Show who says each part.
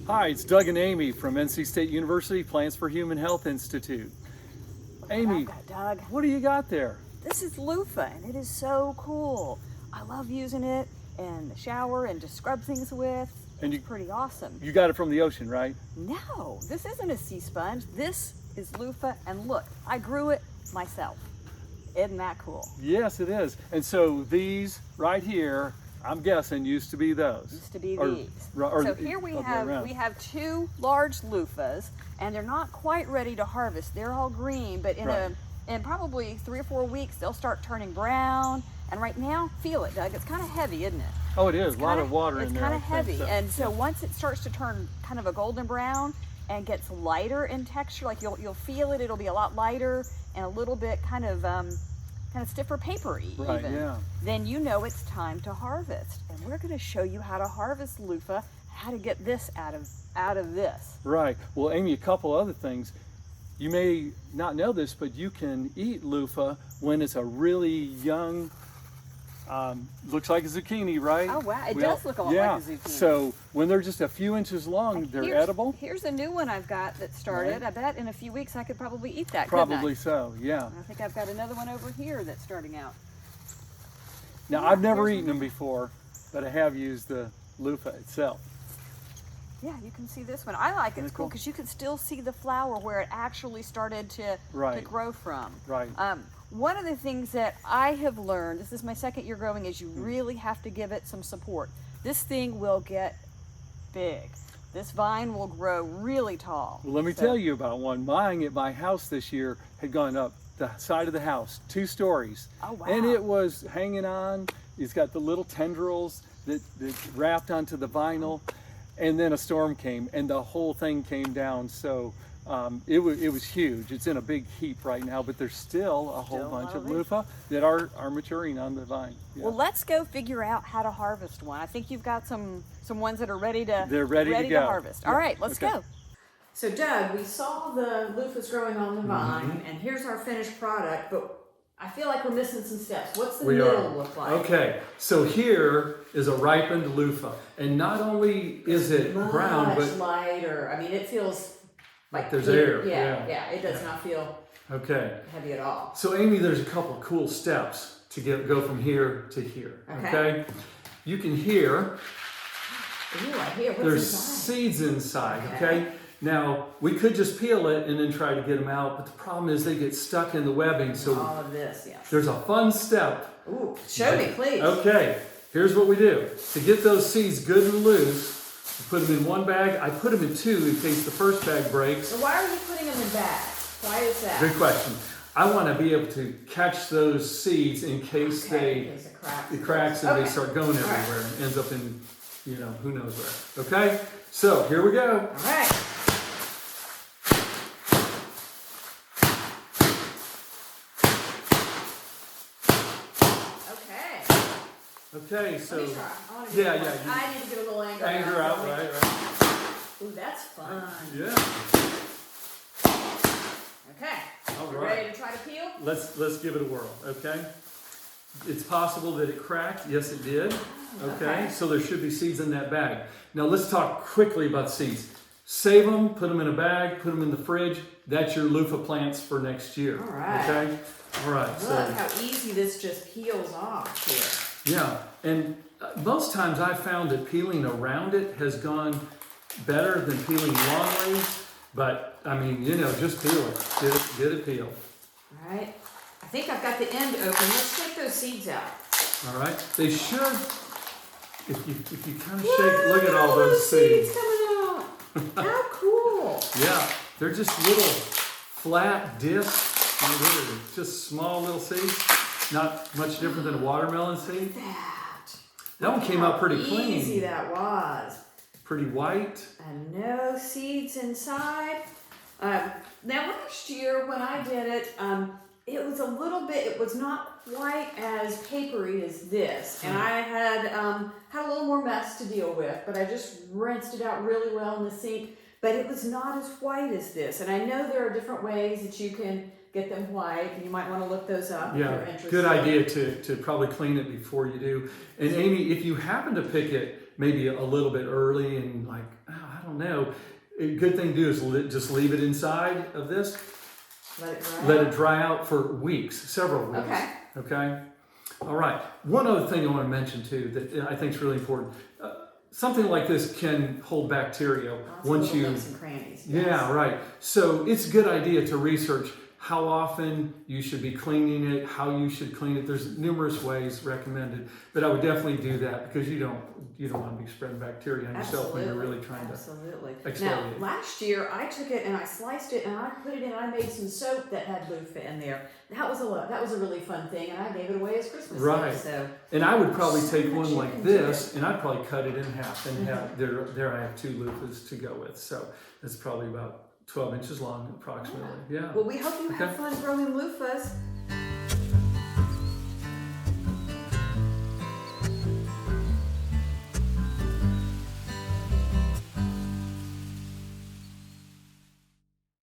Speaker 1: Hi, it's Doug and Amy from NC State University Plants for Human Health Institute. Amy,
Speaker 2: Doug,
Speaker 1: what do you got there?
Speaker 2: this is loofah and it is so cool. I love using it in the shower and to scrub things with.
Speaker 1: And
Speaker 2: It's pretty awesome.
Speaker 1: You got it from the ocean, right?
Speaker 2: No, this isn't a sea sponge. This is loofah, and look, I grew it myself. Isn't that cool?
Speaker 1: Yes, it is. And so these right here, I'm guessing, used to be those.
Speaker 2: Used to be
Speaker 1: Or-
Speaker 2: these.
Speaker 1: or
Speaker 2: So here we
Speaker 1: other way around.
Speaker 2: have two large loofahs, and they're not quite ready to harvest. They're all green, but
Speaker 1: Right.
Speaker 2: in probably 3 or 4 weeks they'll start turning brown. And right now, feel it, Doug. It's kind of heavy, isn't it?
Speaker 1: Oh, it is. A lot of water in
Speaker 2: It's
Speaker 1: there.
Speaker 2: kind
Speaker 1: I
Speaker 2: of
Speaker 1: think,
Speaker 2: heavy,
Speaker 1: so.
Speaker 2: and so once it starts to turn kind of a golden brown and gets lighter in texture, like you'll feel it. It'll be a lot lighter and a little bit kind of stiffer, papery,
Speaker 1: Right,
Speaker 2: even.
Speaker 1: yeah.
Speaker 2: Then you know it's time to harvest, and we're going to show you how to harvest loofah, how to get this out of this.
Speaker 1: Right. Well, Amy, a couple other things. You may not know this, but you can eat loofah when it's a really young, looks like a zucchini, right?
Speaker 2: Oh, wow. It does look a lot like a zucchini.
Speaker 1: So when they're just a few inches long, they're edible?
Speaker 2: Here's a new one I've got that started.
Speaker 1: Right.
Speaker 2: I bet in a few weeks I could probably eat that.
Speaker 1: Probably
Speaker 2: couldn't
Speaker 1: so, yeah.
Speaker 2: I think I've got another one over here that's starting out.
Speaker 1: Now,
Speaker 2: Yeah,
Speaker 1: I've never
Speaker 2: there's
Speaker 1: eaten them before, but I have used the loofah itself.
Speaker 2: Yeah, you can see this one. I like it.
Speaker 1: Isn't
Speaker 2: It's
Speaker 1: it
Speaker 2: cool
Speaker 1: cool?
Speaker 2: because you can still see the flower where it actually started to
Speaker 1: Right.
Speaker 2: grow from.
Speaker 1: Right.
Speaker 2: One of the things that I have learned, this is my second year growing, is
Speaker 1: Hmm.
Speaker 2: you really have to give it some support. This thing will get big. This vine will grow really tall.
Speaker 1: Well, let me
Speaker 2: So-
Speaker 1: tell you about one. Mine at my house this year had gone up the side of the house, 2 stories.
Speaker 2: Oh, wow.
Speaker 1: And it was hanging on. It's got the little tendrils that wrapped onto the vinyl. And then a storm came and the whole thing came down. So it was huge. It's in a big heap right now, but there's still a whole
Speaker 2: Still a
Speaker 1: bunch
Speaker 2: lot
Speaker 1: of
Speaker 2: of leaves.
Speaker 1: loofah that are maturing on the vine. Yeah.
Speaker 2: Well, let's go figure out how to harvest one. I think you've got some ones that are ready to
Speaker 1: They're ready to go.
Speaker 2: harvest.
Speaker 1: Yeah.
Speaker 2: All right, let's
Speaker 1: Okay.
Speaker 2: go. So Doug, we saw the loofahs growing on the vine, and here's our finished product, but I feel like we're missing some steps. What's the middle look like?
Speaker 1: Okay, so here is a ripened loofah, and not only is it brown,
Speaker 2: Much
Speaker 1: but
Speaker 2: lighter. I mean, it feels like
Speaker 1: there's
Speaker 2: clear.
Speaker 1: air,
Speaker 2: Yeah,
Speaker 1: yeah.
Speaker 2: it does not feel
Speaker 1: okay.
Speaker 2: heavy at all.
Speaker 1: So Amy, there's a couple of cool steps to go from here to here.
Speaker 2: Okay.
Speaker 1: You can hear
Speaker 2: Ooh, I hear what's
Speaker 1: there's
Speaker 2: inside.
Speaker 1: seeds inside.
Speaker 2: Okay.
Speaker 1: Okay. Now we could just peel it and then try to get them out, but the problem is they get stuck in the webbing. So
Speaker 2: All of this, yes.
Speaker 1: there's a fun step.
Speaker 2: Ooh, show me, please.
Speaker 1: Okay, here's what we do. To get those seeds good and loose, we put them in one bag. I put them in 2 in case the first bag breaks.
Speaker 2: So why are you putting them in bags? Why is that?
Speaker 1: Good question. I want to be able to catch those seeds in case
Speaker 2: There's a crack.
Speaker 1: it cracks and
Speaker 2: Okay.
Speaker 1: they start going
Speaker 2: All right.
Speaker 1: everywhere and ends up in, who knows where. Okay, so here we go.
Speaker 2: All right. Okay.
Speaker 1: Okay, so
Speaker 2: Let me try. I wanna
Speaker 1: yeah,
Speaker 2: get
Speaker 1: yeah,
Speaker 2: more- I need to get a little anger,
Speaker 1: anger out,
Speaker 2: don't I?
Speaker 1: right.
Speaker 2: Ooh, that's fun.
Speaker 1: Yeah.
Speaker 2: Okay.
Speaker 1: All
Speaker 2: You
Speaker 1: right.
Speaker 2: ready to try to peel?
Speaker 1: Let's give it a whirl. Okay. It's possible that it cracked. Yes, it did. Okay.
Speaker 2: Okay.
Speaker 1: So there should be seeds in that bag. Now let's talk quickly about seeds. Save them, put them in a bag, put them in the fridge. That's your loofah plants for next year.
Speaker 2: All right.
Speaker 1: Okay. All right.
Speaker 2: Look
Speaker 1: So
Speaker 2: how easy this just peels off here.
Speaker 1: yeah, and most times I've found that peeling around it has gone better than peeling long ways. But I mean, just peel it. Get it peeled.
Speaker 2: All right. I think I've got the end open. Let's take those seeds out.
Speaker 1: All right. They should. If you kind of shake, look at all those seeds.
Speaker 2: coming out. How cool.
Speaker 1: Yeah, they're just little flat discs. They're just small little seeds. Not much different than a watermelon seed. That one came out pretty clean.
Speaker 2: Easy that was.
Speaker 1: Pretty white.
Speaker 2: And no seeds inside. Now last year when I did it, it was a little bit, it was not quite as papery as this. And I had a little more mess to deal with, but I just rinsed it out really well in the sink. But it was not as white as this. And I know there are different ways that you can get them white, and you might want to look those up if you're
Speaker 1: Yeah,
Speaker 2: interested.
Speaker 1: good idea to probably clean it before you do. And Amy, if you happen to pick it maybe a little bit early and like, oh, I don't know. A good thing to do is just leave it inside of this.
Speaker 2: Let it dry.
Speaker 1: Let it dry out for weeks, several weeks.
Speaker 2: Okay.
Speaker 1: Okay. All right. One other thing I want to mention too that I think is really important. Something like this can hold bacteria once you.
Speaker 2: Nooks and crannies.
Speaker 1: Yeah,
Speaker 2: Yes.
Speaker 1: right. So it's a good idea to research how often you should be cleaning it, how you should clean it. There's numerous ways recommended, but I would definitely do that because you don't want to be spreading bacteria on yourself when you're really trying to exfoliate.
Speaker 2: Now, last year I took it and I sliced it and I put it in. I made some soap that had loofah in there. That was a really fun thing, and I gave it away as Christmas
Speaker 1: Right.
Speaker 2: gift. So.
Speaker 1: And I would probably
Speaker 2: So
Speaker 1: take
Speaker 2: much
Speaker 1: one
Speaker 2: you
Speaker 1: like
Speaker 2: can
Speaker 1: this,
Speaker 2: do.
Speaker 1: and I'd probably cut it in half and have there. I have 2 loofahs to go with, so it's probably about 12 inches long, approximately. Yeah.
Speaker 2: Well, we hope you have
Speaker 1: Okay.
Speaker 2: fun growing loofahs.